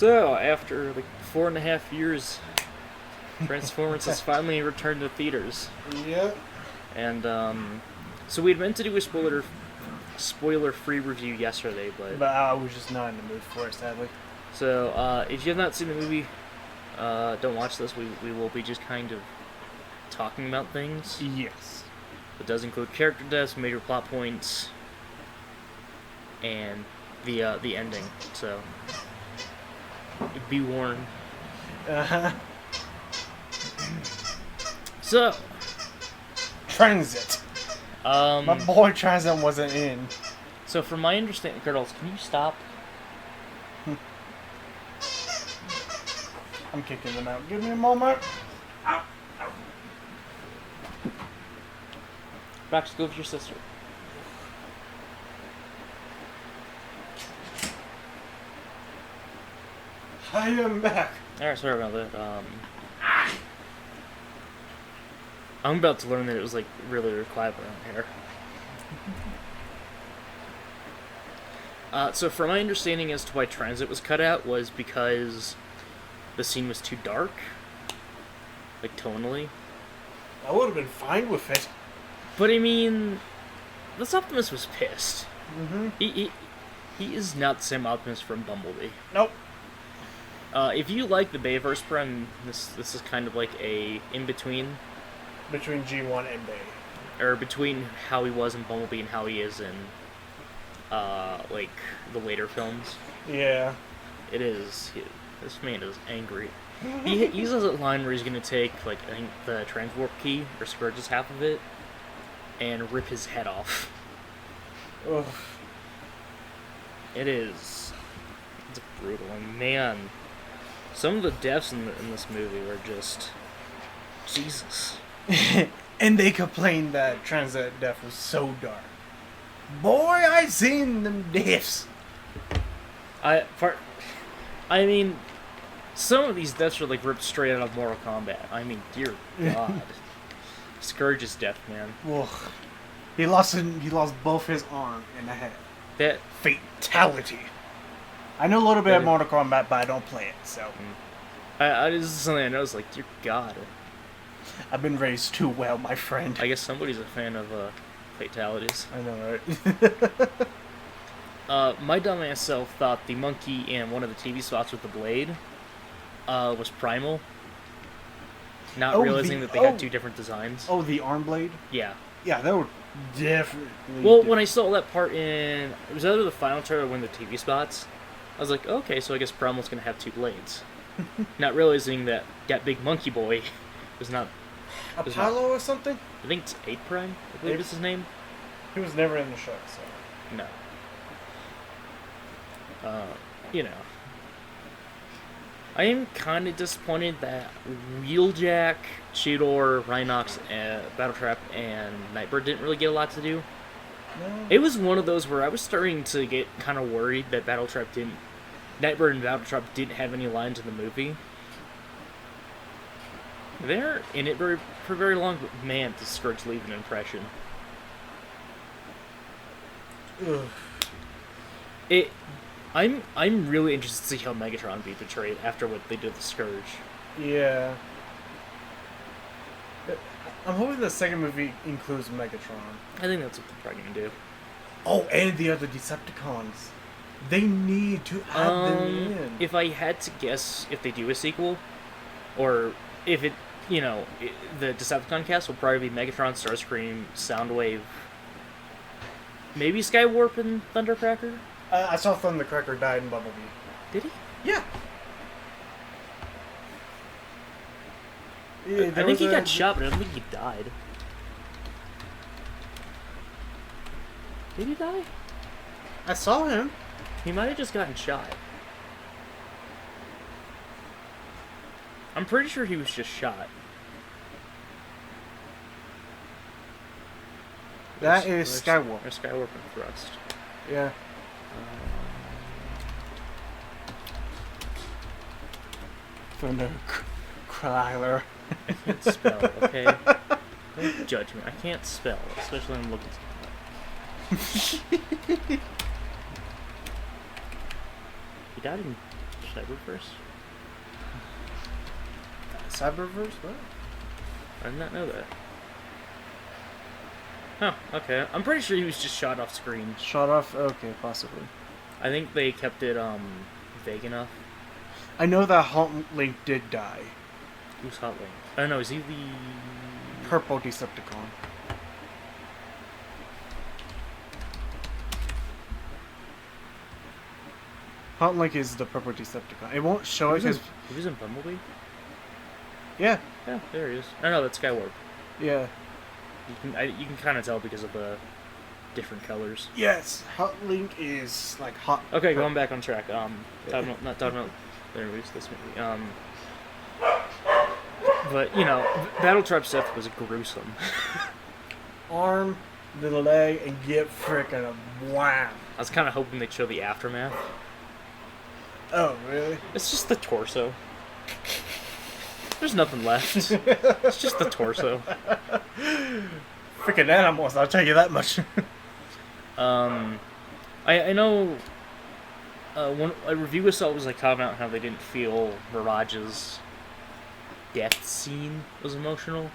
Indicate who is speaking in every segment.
Speaker 1: So, after like 4.5 years, Transformers has finally returned to theaters.
Speaker 2: Yep.
Speaker 1: And so we had meant to do a spoiler-free review yesterday,
Speaker 2: But I was just not in the mood for it, sadly.
Speaker 1: so if you have not seen the movie, don't watch this. We will be just kind of talking about things.
Speaker 2: Yes.
Speaker 1: It does include character deaths, major plot points, and the ending. So be warned.
Speaker 2: Uh-huh.
Speaker 1: So
Speaker 2: Transit. My boy Transit wasn't in.
Speaker 1: So from my understanding, girls, can you stop?
Speaker 2: I'm kicking them out. Give me a moment.
Speaker 1: Max, go with your sister.
Speaker 2: I am back.
Speaker 1: Alright, sorry about that. I'm about to learn that it was like really quiet around here. So from my understanding as to why Transit was cut out was because the scene was too dark. Like tonally.
Speaker 2: I would have been fine with it.
Speaker 1: But I mean, this Optimus was pissed.
Speaker 2: Mm-hmm.
Speaker 1: He is not the same Optimus from Bumblebee.
Speaker 2: Nope.
Speaker 1: If you like the Bayverse Prime, this is kind of like a in-between.
Speaker 2: Between G1 and Bay.
Speaker 1: Or between how he was in Bumblebee and how he is in, like, the later films.
Speaker 2: Yeah.
Speaker 1: It is. This man is angry. He uses a line where he's going to take, like, I think the Transwarp key, or Scourge's half of it, and rip his head off.
Speaker 2: Ugh.
Speaker 1: It is. It's brutal. And man, some of the deaths in this movie were just... Jesus.
Speaker 2: And they complained that Transit Death was so dark. Boy, I seen them deaths.
Speaker 1: I mean, some of these deaths are like ripped straight out of Mortal Kombat. I mean, dear God. Scourge's death, man.
Speaker 2: Ugh. He lost both his arm and the head.
Speaker 1: That
Speaker 2: Fatality. I know a little bit of Mortal Kombat, but I don't play it, so.
Speaker 1: this is something I know. It's like, dear God.
Speaker 2: I've been raised too well, my friend.
Speaker 1: I guess somebody's a fan of fatalities.
Speaker 2: I know, right?
Speaker 1: My dumbass self thought the monkey in one of the TV spots with the blade was Primal. Not realizing that they had two different designs.
Speaker 2: Oh, the arm blade?
Speaker 1: Yeah.
Speaker 2: Yeah, they were definitely
Speaker 1: Well,
Speaker 2: different.
Speaker 1: when I saw that part in... It was either the final trailer or one of the TV spots. I was like, okay, so I guess Primal's going to have two blades. Not realizing that Big Monkey Boy was not...
Speaker 2: Apollo or something?
Speaker 1: I think it's 8 Prime, I believe is his name.
Speaker 2: He was never in the show, so.
Speaker 1: No. You know. I am kind of disappointed that Wheeljack, Cheetor, Rhinox, Battletrap, and Nightbird didn't really get a lot to do.
Speaker 2: No.
Speaker 1: It was one of those where I was starting to get kind of worried that Nightbird and Battletrap didn't have any lines in the movie. They're in it for very long, but man, does Scourge leave an impression.
Speaker 2: Ugh.
Speaker 1: I'm really interested to see how Megatron be portrayed after what they did with Scourge.
Speaker 2: Yeah. I'm hoping the second movie includes Megatron.
Speaker 1: I think that's what they're probably gonna do.
Speaker 2: Oh, and the other Decepticons. They need to add them in.
Speaker 1: If I had to guess if they do a sequel, or if it, the Decepticon cast will probably be Megatron, Starscream, Soundwave, maybe Skywarp and Thundercracker?
Speaker 2: I saw Thundercracker died in Bumblebee.
Speaker 1: Did he?
Speaker 2: Yeah.
Speaker 1: I think he got shot, but I don't think he died. Did he die?
Speaker 2: I saw him.
Speaker 1: He might have just gotten shot. I'm pretty sure he was just shot.
Speaker 2: That is Skywarp.
Speaker 1: Or Skywarp and Thrust.
Speaker 2: Yeah. Thundercrawler.
Speaker 1: I can't spell, okay? Don't judge me. I can't spell, especially when I'm looking at something. He died in Cyberverse?
Speaker 2: Cyberverse? What?
Speaker 1: I did not know that. Huh, okay. I'm pretty sure he was just shot off screen.
Speaker 2: Shot off? Okay, possibly.
Speaker 1: I think they kept it, vague enough.
Speaker 2: I know that Hunt Link did die.
Speaker 1: Who's Hot Link? I don't know, is he the...
Speaker 2: Purple Decepticon. Hunt Link is the purple Decepticon. It won't show it because...
Speaker 1: He was in Bumblebee?
Speaker 2: Yeah.
Speaker 1: Yeah, there he is. I know, that's Skywarp.
Speaker 2: Yeah.
Speaker 1: You can kind of tell because of the different colors.
Speaker 2: Yes. Hunt Link is like hot.
Speaker 1: Okay, going back on track. Not talking about the movies, this movie. But, you know, Battletrap Seth was gruesome.
Speaker 2: Arm, the leg, and get frickin' wham.
Speaker 1: I was kind of hoping they'd show the aftermath.
Speaker 2: Oh, really?
Speaker 1: It's just the torso. There's nothing left. It's just the torso.
Speaker 2: Freaking animals, I'll tell you that much.
Speaker 1: I know one a review I saw was like commenting out how they didn't feel Mirage's death scene was emotional,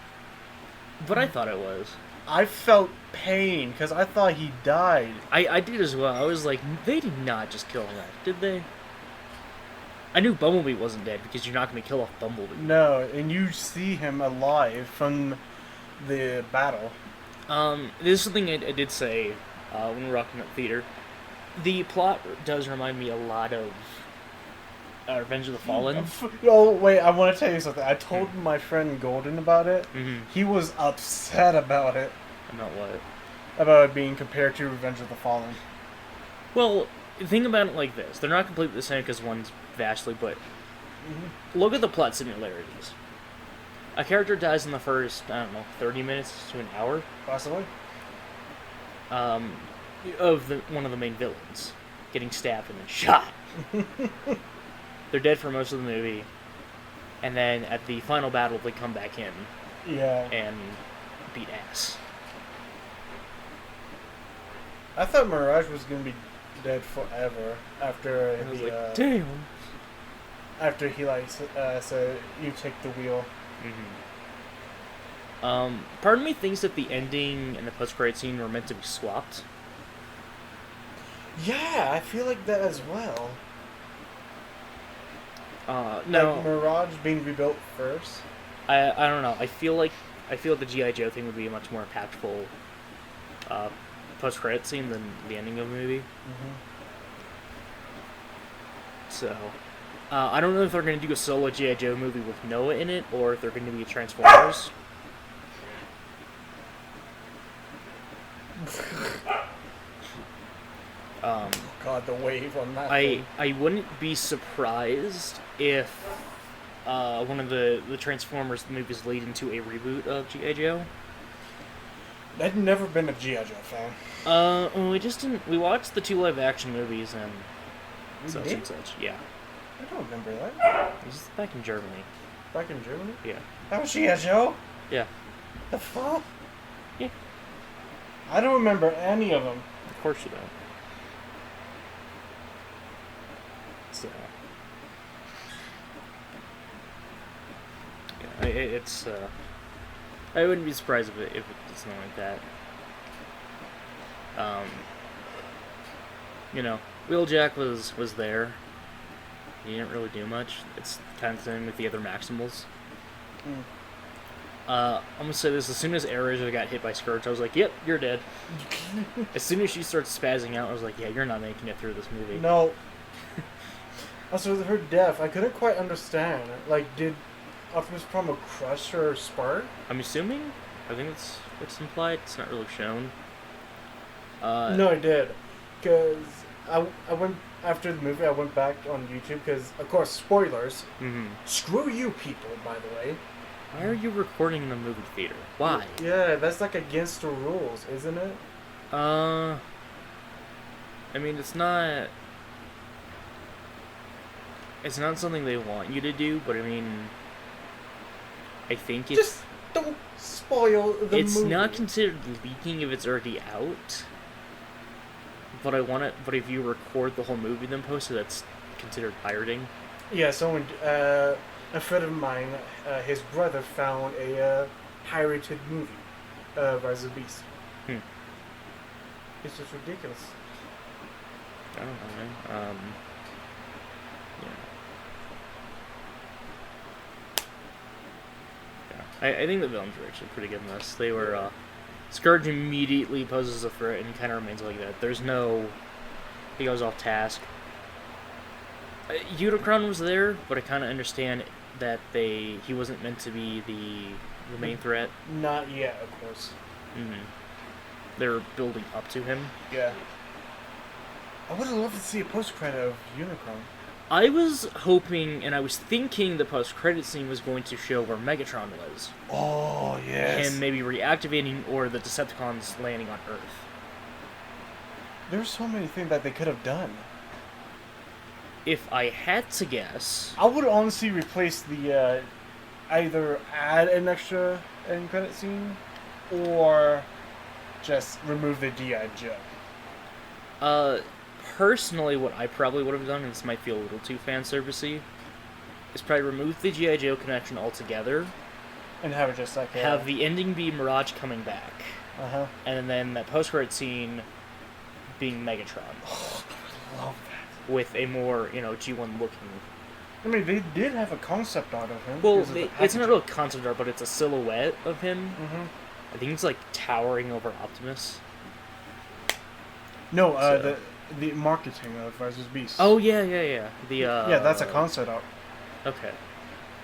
Speaker 1: but I thought it was.
Speaker 2: I felt pain because I thought he died.
Speaker 1: I did as well. I was like, they did not just kill him off, did they? I knew Bumblebee wasn't dead because you're not going to kill off Bumblebee.
Speaker 2: No, and you see him alive from the battle.
Speaker 1: This is something I did say when we were walking at the theater. The plot does remind me a lot of Revenge of the Fallen.
Speaker 2: Oh, wait, I want to tell you something. I told my friend Golden about it.
Speaker 1: Mm-hmm.
Speaker 2: He was upset about it.
Speaker 1: About what?
Speaker 2: About it being compared to Revenge of the Fallen.
Speaker 1: Well, think about it like this. They're not completely the same because one's vastly, but look at the plot similarities. A character dies in the first, 30 minutes to an hour.
Speaker 2: Possibly.
Speaker 1: Of one of the main villains getting stabbed and then shot. They're dead for most of the movie, and then at the final battle they come back in.
Speaker 2: Yeah.
Speaker 1: And beat ass.
Speaker 2: I thought Mirage was gonna be dead forever after
Speaker 1: I was
Speaker 2: the
Speaker 1: like, damn.
Speaker 2: after he said you take the wheel.
Speaker 1: Part of me thinks that the ending and the post-credit scene were meant to be swapped.
Speaker 2: Yeah, I feel like that as well.
Speaker 1: No,
Speaker 2: like Mirage being rebuilt first.
Speaker 1: I don't know. I feel the G.I. Joe thing would be a much more impactful post-credit scene than the ending of the movie. So, I don't know if they're going to do a solo G.I. Joe movie with Noah in it, or if they're going to be Transformers.
Speaker 2: God, the wave on that.
Speaker 1: I wouldn't be surprised if one of the Transformers movies lead into a reboot of G.I. Joe.
Speaker 2: I've never been a G.I. Joe fan.
Speaker 1: We just didn't. We watched the 2 live action movies and such
Speaker 2: did?
Speaker 1: and such. Yeah,
Speaker 2: I don't remember that.
Speaker 1: it was back in Germany.
Speaker 2: Back in Germany?
Speaker 1: Yeah,
Speaker 2: That was G.I. Joe?
Speaker 1: yeah,
Speaker 2: The fuck?
Speaker 1: yeah.
Speaker 2: I don't remember any of them.
Speaker 1: Of course you don't. So, yeah, it's. I wouldn't be surprised if it's something like that. You know, Wheeljack was there. He didn't really do much. It's kind of the same with the other Maximals. I'm gonna say this: as soon as Erasure got hit by Scourge, I was like, "Yep, you're dead." As soon as she starts spazzing out, I was like, "Yeah, you're not making it through this movie."
Speaker 2: No. Also, with her death, I couldn't quite understand. Like, did Optimus Prime crush her spark?
Speaker 1: I'm assuming. I think it's implied. It's not really shown.
Speaker 2: No, I did. Because I went, after the movie, I went back on YouTube, because, of course, spoilers.
Speaker 1: Mm-hmm.
Speaker 2: Screw you people, by the way.
Speaker 1: Why are you recording in the movie theater? Why?
Speaker 2: Yeah, that's like against the rules, isn't it?
Speaker 1: I mean, it's not something they want you to do, but I mean, I think it's...
Speaker 2: Just don't spoil the movie.
Speaker 1: It's not considered leaking if it's already out. But if you record the whole movie then post it, that's considered pirating.
Speaker 2: Yeah, a friend of mine, his brother found a pirated movie, Rise of the Beast.
Speaker 1: Hmm.
Speaker 2: It's just ridiculous.
Speaker 1: I don't know, man. Yeah. I think the villains were actually pretty good in this. They were, Scourge immediately poses a threat and kind of remains like that. There's no... He goes off task. Unicron was there, but I kind of understand that he wasn't meant to be the main threat.
Speaker 2: Not yet, of course.
Speaker 1: Mm-hmm. They're building up to him.
Speaker 2: Yeah. I would have loved to see a post-credit of Unicron.
Speaker 1: I was hoping, and I was thinking the post-credit scene was going to show where Megatron was.
Speaker 2: Oh, yes.
Speaker 1: And maybe reactivating, or the Decepticons landing on Earth.
Speaker 2: There's so many things that they could have done.
Speaker 1: If I had to guess...
Speaker 2: I would honestly replace the, either add an extra end credit scene, or just remove the G.I. Joe.
Speaker 1: Personally, what I probably would have done, and this might feel a little too fan servicey, is probably remove the G.I. Joe connection altogether.
Speaker 2: And have it just like
Speaker 1: have the ending be Mirage coming back.
Speaker 2: Uh-huh.
Speaker 1: And then that post-credit scene being Megatron.
Speaker 2: Oh, I love that.
Speaker 1: With a more, G1 looking...
Speaker 2: I mean, they did have a concept art of him.
Speaker 1: Well, it's not a real concept art, but it's a silhouette of him.
Speaker 2: Mm-hmm.
Speaker 1: I think he's, towering over Optimus.
Speaker 2: No, the marketing of Rise of the Beast.
Speaker 1: Oh, yeah. Yeah,
Speaker 2: that's a concept art.
Speaker 1: Okay.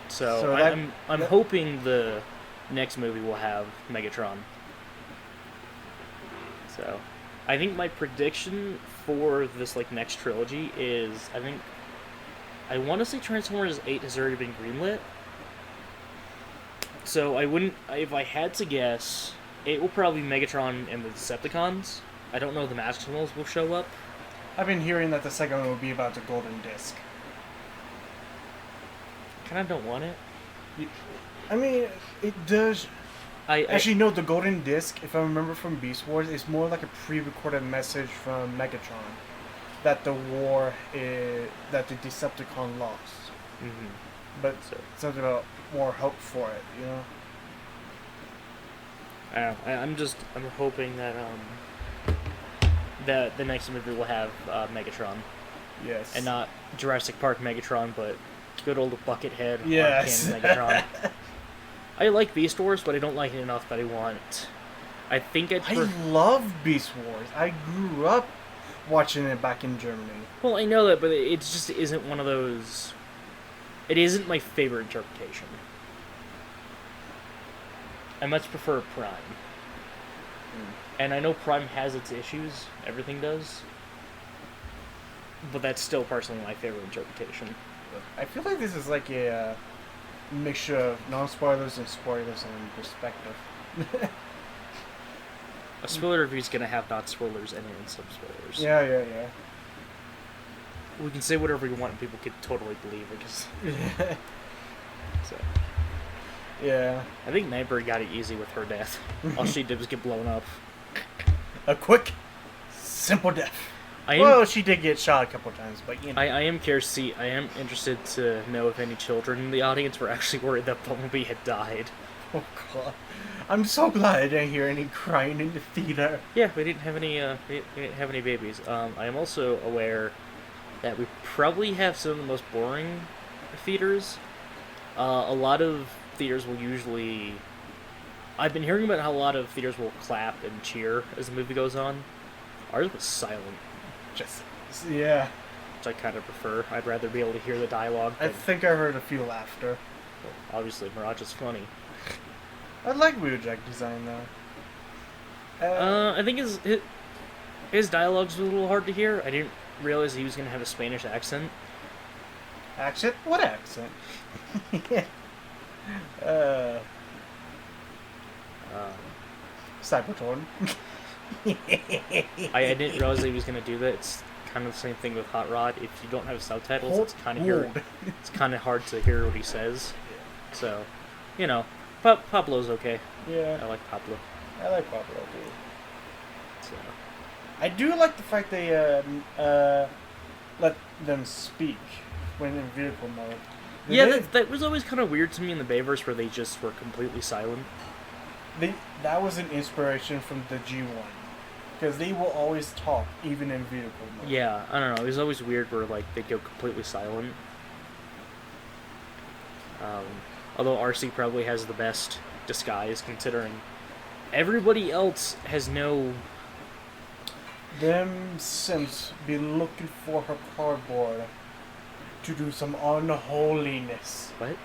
Speaker 1: So I'm hoping the next movie will have Megatron. So, I think my prediction for this next trilogy is I want to say Transformers 8 has already been greenlit. So if I had to guess, it will probably be Megatron and the Decepticons. I don't know if the Maximals will show up.
Speaker 2: I've been hearing that the second one will be about the Golden Disc.
Speaker 1: Kind of don't want it.
Speaker 2: I mean, it does. Actually, no, the Golden Disc, if I remember from Beast Wars, is more like a pre-recorded message from Megatron that the that the Decepticon lost.
Speaker 1: Mm-hmm.
Speaker 2: But something about more hope for it,
Speaker 1: I'm hoping that that the next movie will have Megatron.
Speaker 2: Yes.
Speaker 1: And not Jurassic Park Megatron, but good old Buckethead
Speaker 2: yes.
Speaker 1: Megatron. I like Beast Wars, but I don't like it enough that I want. I
Speaker 2: love Beast Wars. I grew up watching it back in Germany.
Speaker 1: Well, I know that, but it just isn't one of those... It isn't my favorite interpretation. I much prefer Prime. And I know Prime has its issues. Everything does. But that's still personally my favorite interpretation.
Speaker 2: I feel like this is like a mixture of non-spoilers and spoilers and perspective.
Speaker 1: A spoiler review is going to have not spoilers and some spoilers.
Speaker 2: Yeah.
Speaker 1: We can say whatever we want and people could totally believe it. So.
Speaker 2: Yeah.
Speaker 1: I think Nightbird got it easy with her death. All she did was get blown up.
Speaker 2: A quick, simple death. She did get shot a couple times, but
Speaker 1: I am curious to see. I am interested to know if any children in the audience were actually worried that Bumblebee had died.
Speaker 2: Oh God, I'm so glad I didn't hear any crying in the theater.
Speaker 1: Yeah, we didn't have any. We didn't have any babies. I am also aware that we probably have some of the most boring theaters. A lot of theaters will usually... I've been hearing about how a lot of theaters will clap and cheer as the movie goes on. Ours was silent.
Speaker 2: Yeah.
Speaker 1: Which I kind of prefer. I'd rather be able to hear the dialogue.
Speaker 2: I think I heard a few laughter.
Speaker 1: Well, obviously, Mirage is funny.
Speaker 2: I like Wheeljack design, though.
Speaker 1: I think his dialogue's a little hard to hear. I didn't realize he was going to have a Spanish accent.
Speaker 2: Accent? What accent? Cybertron.
Speaker 1: I didn't realize that he was going to do that. It's kind of the same thing with Hot Rod. If you don't have subtitles, it's kind of hard to hear what he says. So, Pablo's okay.
Speaker 2: Yeah.
Speaker 1: I like Pablo.
Speaker 2: I like Pablo too.
Speaker 1: So.
Speaker 2: I do like the fact they let them speak when in vehicle mode.
Speaker 1: That was always kind of weird to me in the Bayverse where they just were completely silent.
Speaker 2: That was an inspiration from the G1. Because they will always talk, even in vehicle mode.
Speaker 1: Yeah, I don't know. It was always weird where like they'd go completely silent. Although RC probably has the best disguise, considering everybody else has no...
Speaker 2: Them Sims be looking for her cardboard to do some unholiness.
Speaker 1: What?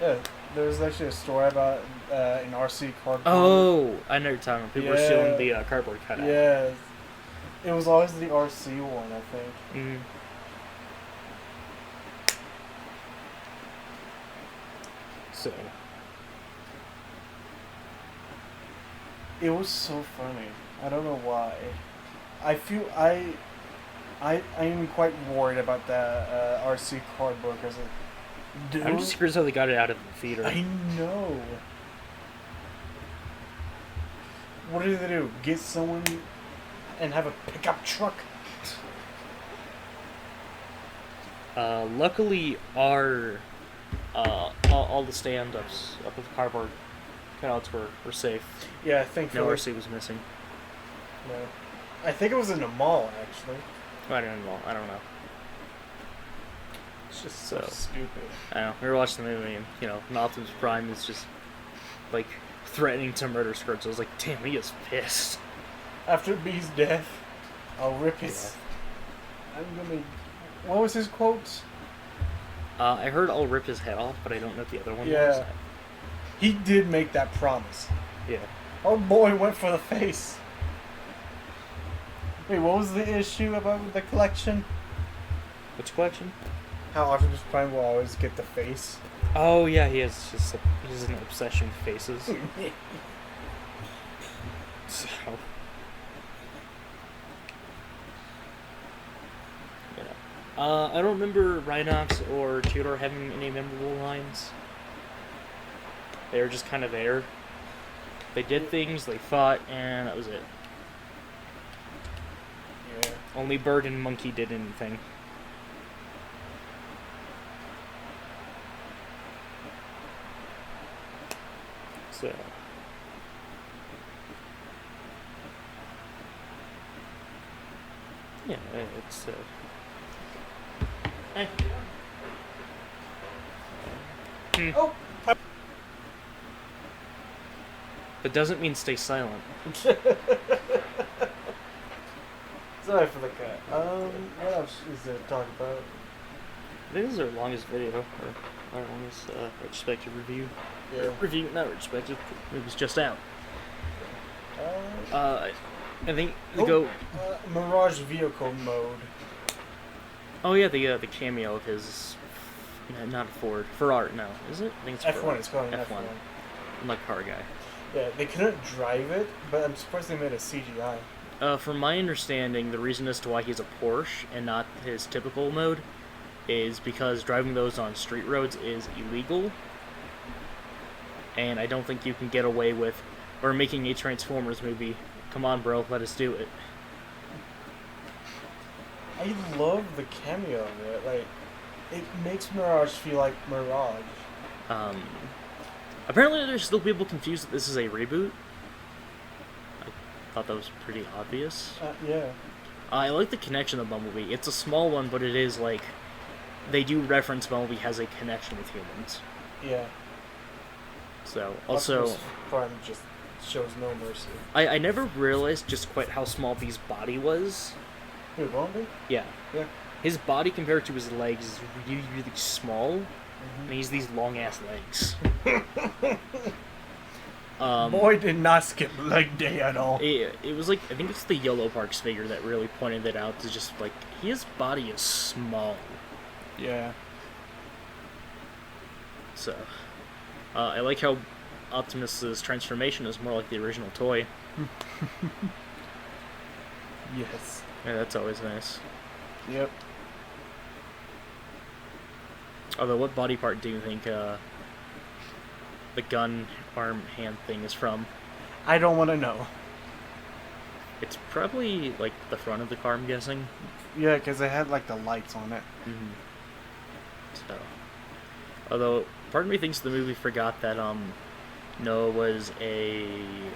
Speaker 2: Yeah, there's actually a story about an RC cardboard.
Speaker 1: Oh, I know you're talking about. People were stealing the cardboard cutout.
Speaker 2: Yeah. It was always the RC one, I think.
Speaker 1: Mm-hmm. So...
Speaker 2: It was so funny. I don't know why. I feel I am quite worried about the RC cardboard because
Speaker 1: I'm just curious how they got it out of the theater.
Speaker 2: I know. What did they do? Get someone and have a pickup truck?
Speaker 1: Luckily, all the stand-ups up with the cardboard cutouts were safe.
Speaker 2: Yeah, I think
Speaker 1: no RC was missing.
Speaker 2: No, I think it was in the mall actually.
Speaker 1: I don't know.
Speaker 2: It's just so stupid.
Speaker 1: I know. We were watching the movie, and Optimus Prime is just like threatening to murder Scourge. I was like, damn, he is pissed.
Speaker 2: After B's death, I'll rip his. I'm gonna. What was his quote?
Speaker 1: I heard I'll rip his head off, but I don't know what the other one was.
Speaker 2: Yeah. He did make that promise.
Speaker 1: Yeah.
Speaker 2: Our boy went for the face. Wait, what was the issue about the collection?
Speaker 1: Which collection?
Speaker 2: How Optimus Prime will always get the face.
Speaker 1: Oh yeah, he has an obsession with faces. So. Yeah. I don't remember Rhinox or Tudor having any memorable lines. They were just kind of there. They did things, they fought, and that was it.
Speaker 2: Yeah.
Speaker 1: Only Bird and Monkey did anything. So... yeah, it's...
Speaker 2: Oh!
Speaker 1: But doesn't mean stay silent.
Speaker 2: Sorry for the cat. What else is there to talk about?
Speaker 1: I think this is our longest video, or our longest retrospective review.
Speaker 2: Yeah.
Speaker 1: Review, not retrospective. It was just out. I think
Speaker 2: Mirage vehicle mode.
Speaker 1: Oh yeah, the cameo of his, not a Ford, Ferrari. No, is it? I think it's
Speaker 2: F1.
Speaker 1: Ferrari.
Speaker 2: It's called an
Speaker 1: F1. I'm like car guy.
Speaker 2: Yeah, they couldn't drive it, but I'm surprised they made a CGI.
Speaker 1: From my understanding, the reason as to why he's a Porsche and not his typical mode is because driving those on street roads is illegal. And I don't think you can get away with, or making a Transformers movie. Come on, bro, let us do it.
Speaker 2: I love the cameo of it. Like, it makes Mirage feel like Mirage.
Speaker 1: Apparently there's still people confused that this is a reboot. I thought that was pretty obvious.
Speaker 2: Yeah.
Speaker 1: I like the connection of Bumblebee. It's a small one, but it is like... they do reference Bumblebee has a connection with humans.
Speaker 2: Yeah.
Speaker 1: So, also...
Speaker 2: Optimus Prime just shows no mercy.
Speaker 1: I never realized just quite how small B's body was.
Speaker 2: Who, Bumblebee?
Speaker 1: Yeah.
Speaker 2: Yeah.
Speaker 1: His body compared to his legs is really, really small. And he's these long-ass legs.
Speaker 2: Boy did not skip leg day at all.
Speaker 1: It was like, I think it's the Yellow Parks figure that really pointed it out. To just like, his body is small.
Speaker 2: Yeah.
Speaker 1: So, I like how Optimus's transformation is more like the original toy.
Speaker 2: Yes.
Speaker 1: Yeah, that's always nice.
Speaker 2: Yep.
Speaker 1: Although, what body part do you think the gun arm hand thing is from?
Speaker 2: I don't want to know.
Speaker 1: It's probably like the front of the car, I'm guessing.
Speaker 2: Yeah, because they had like the lights on it.
Speaker 1: Mm-hmm. So, although part of me thinks the movie forgot that Noah was a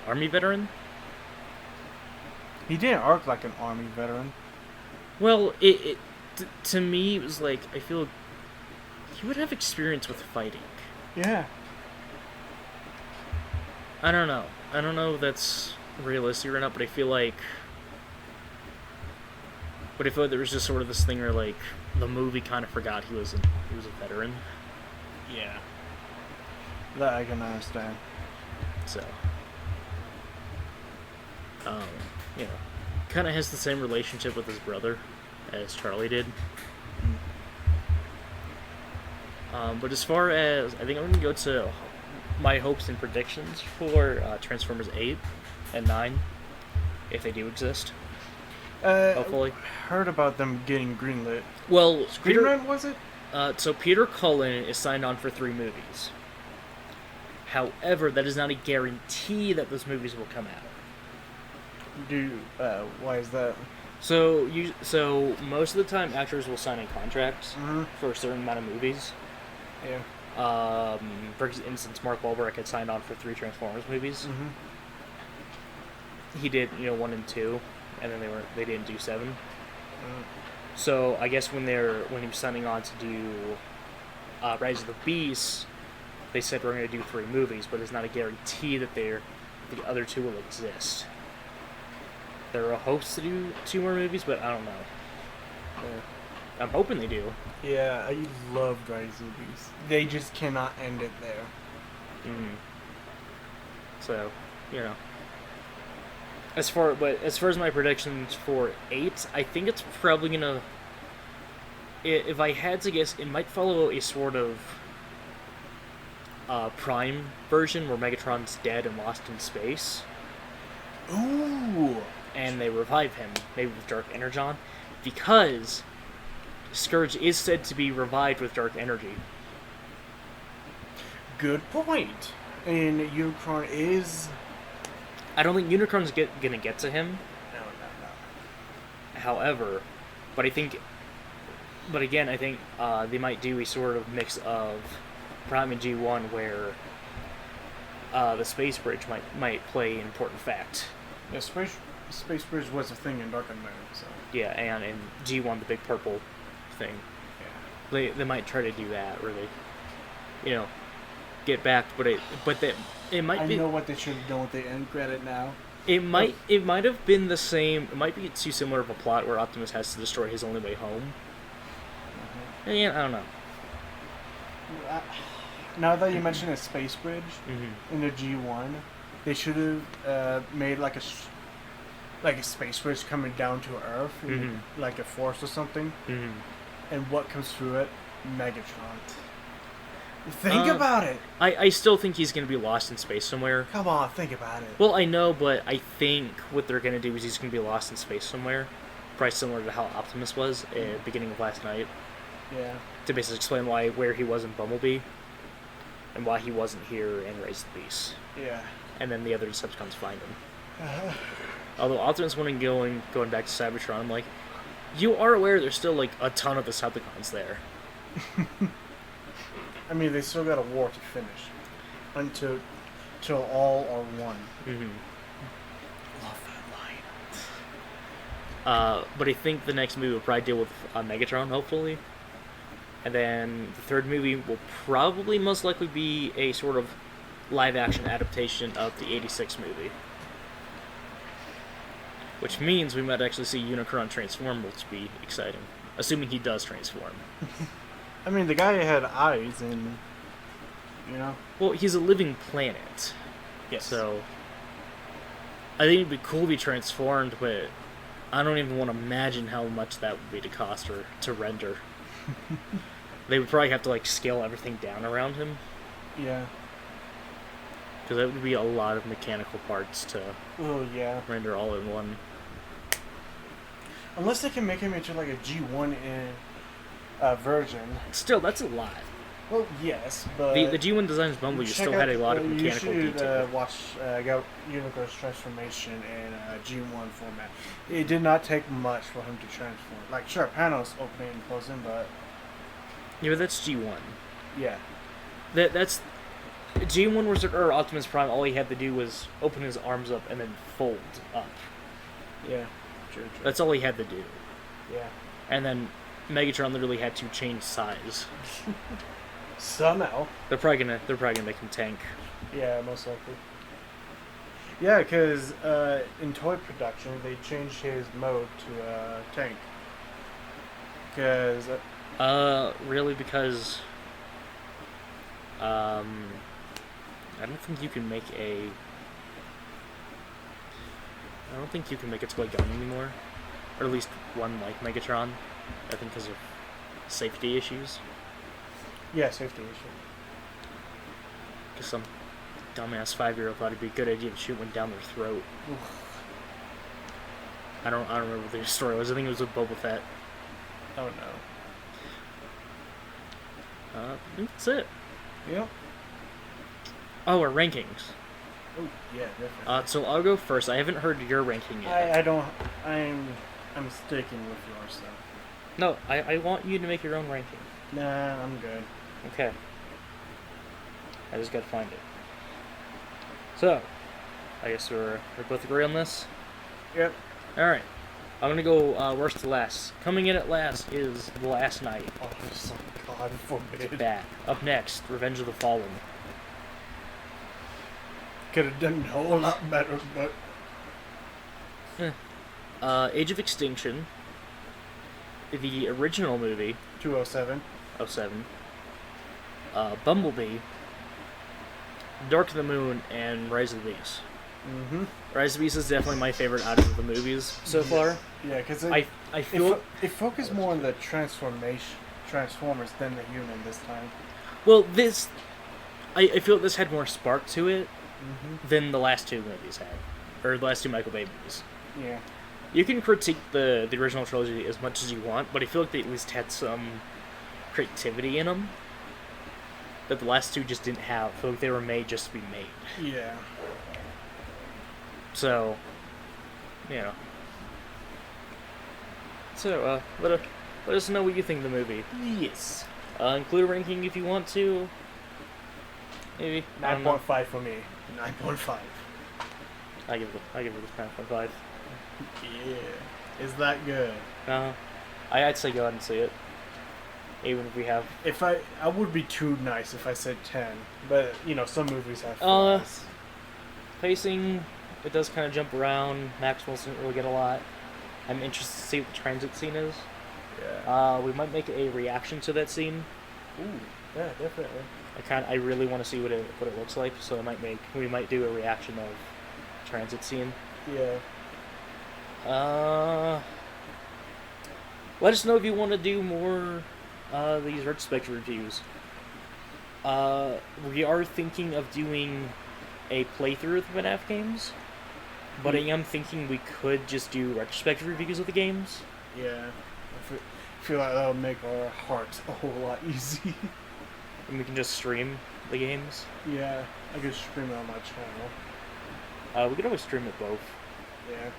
Speaker 1: army veteran.
Speaker 2: He didn't arc like an army veteran.
Speaker 1: Well, to me it was like I feel he would have experience with fighting.
Speaker 2: Yeah.
Speaker 1: I don't know. I don't know if that's realistic or not, but I feel like there was just sort of this thing where like the movie kind of forgot he was a veteran.
Speaker 2: Yeah. That I can understand.
Speaker 1: So, you know, kind of has the same relationship with his brother as Charlie did. But as far as, I think I'm going to go to my hopes and predictions for Transformers 8 and 9, if they do exist. Hopefully.
Speaker 2: Heard about them getting greenlit.
Speaker 1: Well,
Speaker 2: Screenrun, was it?
Speaker 1: So Peter Cullen is signed on for 3 movies. However, that is not a guarantee that those movies will come out.
Speaker 2: Why is that?
Speaker 1: So most of the time, actors will sign in contracts for a certain amount of movies.
Speaker 2: Yeah.
Speaker 1: For instance, Mark Wahlberg had signed on for 3 Transformers movies. He did, 1 and 2, and then they didn't do 7. So I guess when he was signing on to do Rise of the Beast, they said we're going to do 3 movies, but it's not a guarantee that the other 2 will exist. There are hopes to do 2 more movies, but I don't know. I'm hoping they do.
Speaker 2: Yeah, I loved Rise of the Beast. They just cannot end it there.
Speaker 1: So, As far as my predictions for 8, I think it's probably gonna. If I had to guess, it might follow a sort of Prime version where Megatron's dead and lost in space.
Speaker 2: Ooh.
Speaker 1: And they revive him, maybe with Dark Energon, because Scourge is said to be revived with Dark Energy.
Speaker 2: Good point. And Unicron is.
Speaker 1: I don't think Unicron's gonna get to him.
Speaker 2: No.
Speaker 1: However, but again, I think they might do a sort of mix of Prime and G1 where the Space Bridge might play an important fact.
Speaker 2: Yeah, Space Bridge was a thing in Dark and Moon, so.
Speaker 1: Yeah, and in G1, the big purple thing. Yeah. They might try to do that, where they, get back, but it might be.
Speaker 2: I know what they should have done with the end credit now.
Speaker 1: It might have been the same. It might be too similar of a plot where Optimus has to destroy his only way home. And yeah, I don't know.
Speaker 2: Now that you mention a Space Bridge in the G1, they should have made like a space bridge coming down to Earth, like a force or something. And what comes through it? Megatron. Think about it.
Speaker 1: I still think he's going to be lost in space somewhere.
Speaker 2: Come on, think about it.
Speaker 1: Well, I know, but I think what they're going to do is he's going to be lost in space somewhere. Probably similar to how Optimus was at the beginning of last night.
Speaker 2: Yeah.
Speaker 1: To basically explain where he was in Bumblebee. And why he wasn't here in Rise of the Beast.
Speaker 2: Yeah.
Speaker 1: And then the other Decepticons find him. Although Optimus wanted going back to Cybertron, I'm like, you are aware there's still like a ton of Decepticons there.
Speaker 2: I mean, they still got a war to finish. Until all are one. Love
Speaker 1: that line. But I think the next movie will probably deal with Megatron, hopefully. And then the third movie will probably most likely be a sort of live-action adaptation of the 86 movie. Which means we might actually see Unicron transform, which would be exciting. Assuming he does transform.
Speaker 2: I mean, the guy had eyes and,
Speaker 1: Well, he's a living planet.
Speaker 2: Yes.
Speaker 1: So, I think it'd be cool to be transformed, but I don't even want to imagine how much that would be to cost or to render. They would probably have to, scale everything down around him.
Speaker 2: Yeah.
Speaker 1: Because that would be a lot of mechanical parts to render all in one.
Speaker 2: Unless they can make him into a G1 version.
Speaker 1: Still, that's a lot.
Speaker 2: Well, yes, but
Speaker 1: the G1 Designs Bumblebee still had a lot of mechanical
Speaker 2: detail. You
Speaker 1: detail.
Speaker 2: should watch Unicorn's transformation in G1 format. It did not take much for him to transform. Like, sure, panels opening and closing, but
Speaker 1: yeah, but that's G1.
Speaker 2: Yeah,
Speaker 1: that's G1 or Optimus Prime. All he had to do was open his arms up and then fold up.
Speaker 2: Yeah, true.
Speaker 1: That's all he had to do.
Speaker 2: Yeah,
Speaker 1: and then Megatron literally had to change size.
Speaker 2: Somehow.
Speaker 1: They're probably gonna make him tank.
Speaker 2: Yeah, most likely. Yeah, because in toy production they changed his mode to tank. Because.
Speaker 1: Really? Because. I don't think you can make a. I don't think you can make a toy gun anymore, or at least one like Megatron. I think because of safety issues.
Speaker 2: Yeah, safety issue.
Speaker 1: Because some dumbass 5-year-old thought it'd be a good idea to shoot one down their throat. I don't remember what the story was. I think it was with Boba Fett.
Speaker 2: Oh
Speaker 1: I
Speaker 2: no.
Speaker 1: think that's it.
Speaker 2: Yep.
Speaker 1: Oh, our rankings.
Speaker 2: Oh yeah, definitely.
Speaker 1: So I'll go first. I haven't heard your ranking yet.
Speaker 2: I don't. I'm sticking with yours though.
Speaker 1: No, I want you to make your own ranking.
Speaker 2: Nah, I'm good.
Speaker 1: Okay. I just gotta find it. So, I guess we're both agree on this?
Speaker 2: Yep.
Speaker 1: Alright. I'm gonna go worst to last. Coming in at last is The Last Night.
Speaker 2: Oh, so God forbid.
Speaker 1: Bad. Up next, Revenge of the Fallen.
Speaker 2: Could have done a whole lot better, but...
Speaker 1: Age of Extinction. The original movie.
Speaker 2: 207.
Speaker 1: 07. Bumblebee. Dark of the Moon, and Rise of the Beast.
Speaker 2: Mm-hmm.
Speaker 1: Rise of the Beast is definitely my favorite out of the movies so far.
Speaker 2: Yeah, because
Speaker 1: I feel
Speaker 2: it focused more on the Transformers than the human this time.
Speaker 1: Well, I feel this had more spark to it than the last two movies had, or the last two Michael Bay movies.
Speaker 2: Yeah.
Speaker 1: You can critique the original trilogy as much as you want, but I feel like they at least had some creativity in them that the last two just didn't have. I feel like they were made just to be made.
Speaker 2: Yeah.
Speaker 1: So, you know. So, let us know what you think of the movie.
Speaker 2: Yes.
Speaker 1: Include a ranking if you want to. Maybe
Speaker 2: 9.5 for me. 9.5.
Speaker 1: I give it a 9.5.
Speaker 2: Yeah. Is that good?
Speaker 1: I'd say go ahead and see it. Even if we have.
Speaker 2: If I would be too nice if I said 10, but you know some movies have flaws.
Speaker 1: Pacing, it does kind of jump around. Maxwell doesn't really get a lot. I'm interested to see what the transit scene is.
Speaker 2: Yeah.
Speaker 1: We might make a reaction to that scene.
Speaker 2: Ooh. Yeah, definitely.
Speaker 1: I really want to see what it looks like, so we might do a reaction of transit scene.
Speaker 2: Yeah.
Speaker 1: Let us know if you want to do more these retrospective reviews. We are thinking of doing a playthrough of the FNAF games, but I am thinking we could just do retrospective reviews of the games.
Speaker 2: Yeah. I feel like that'll make our hearts a whole lot easy.
Speaker 1: And we can just stream the games.
Speaker 2: Yeah, I could stream it on my channel.
Speaker 1: We could always stream it both.
Speaker 2: Yeah.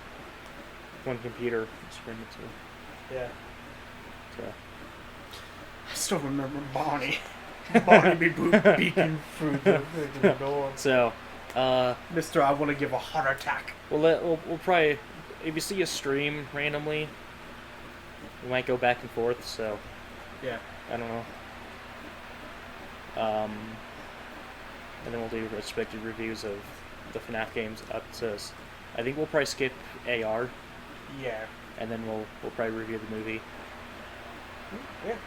Speaker 1: One computer, stream it to.
Speaker 2: Yeah.
Speaker 1: So.
Speaker 2: I still remember Bonnie. Bonnie be beaking through the door.
Speaker 1: So,
Speaker 2: Mister, I want to give a heart attack.
Speaker 1: We'll probably, if you see a stream randomly, we might go back and forth. So,
Speaker 2: yeah,
Speaker 1: I don't know. And then we'll do retrospective reviews of the FNAF games up to. I think we'll probably skip AR.
Speaker 2: Yeah.
Speaker 1: And then we'll probably review the movie.
Speaker 2: Yeah.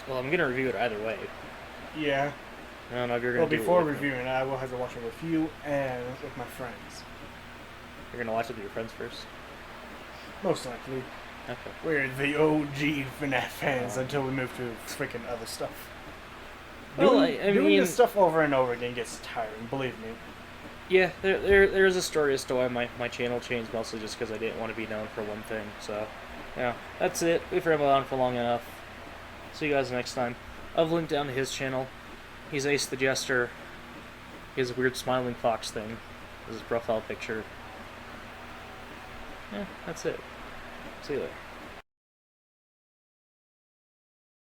Speaker 1: Well, I'm gonna review it either way.
Speaker 2: Yeah.
Speaker 1: I don't know if you're gonna.
Speaker 2: Well, before reviewing, I will have to watch it with you and with my friends.
Speaker 1: You're gonna watch it with your friends first.
Speaker 2: Most likely.
Speaker 1: Okay.
Speaker 2: We're the OG FNAF fans until we move to freaking other stuff.
Speaker 1: Well,
Speaker 2: doing this stuff over and over again gets tiring. Believe me.
Speaker 1: Yeah, there is a story as to why my channel changed, mostly just because I didn't want to be known for one thing. So, yeah, that's it. We've rambled on for long enough. See you guys next time. I've linked down to his channel. He's Ace the Jester. He has a weird smiling fox thing as his profile picture. Yeah, that's it. See you later.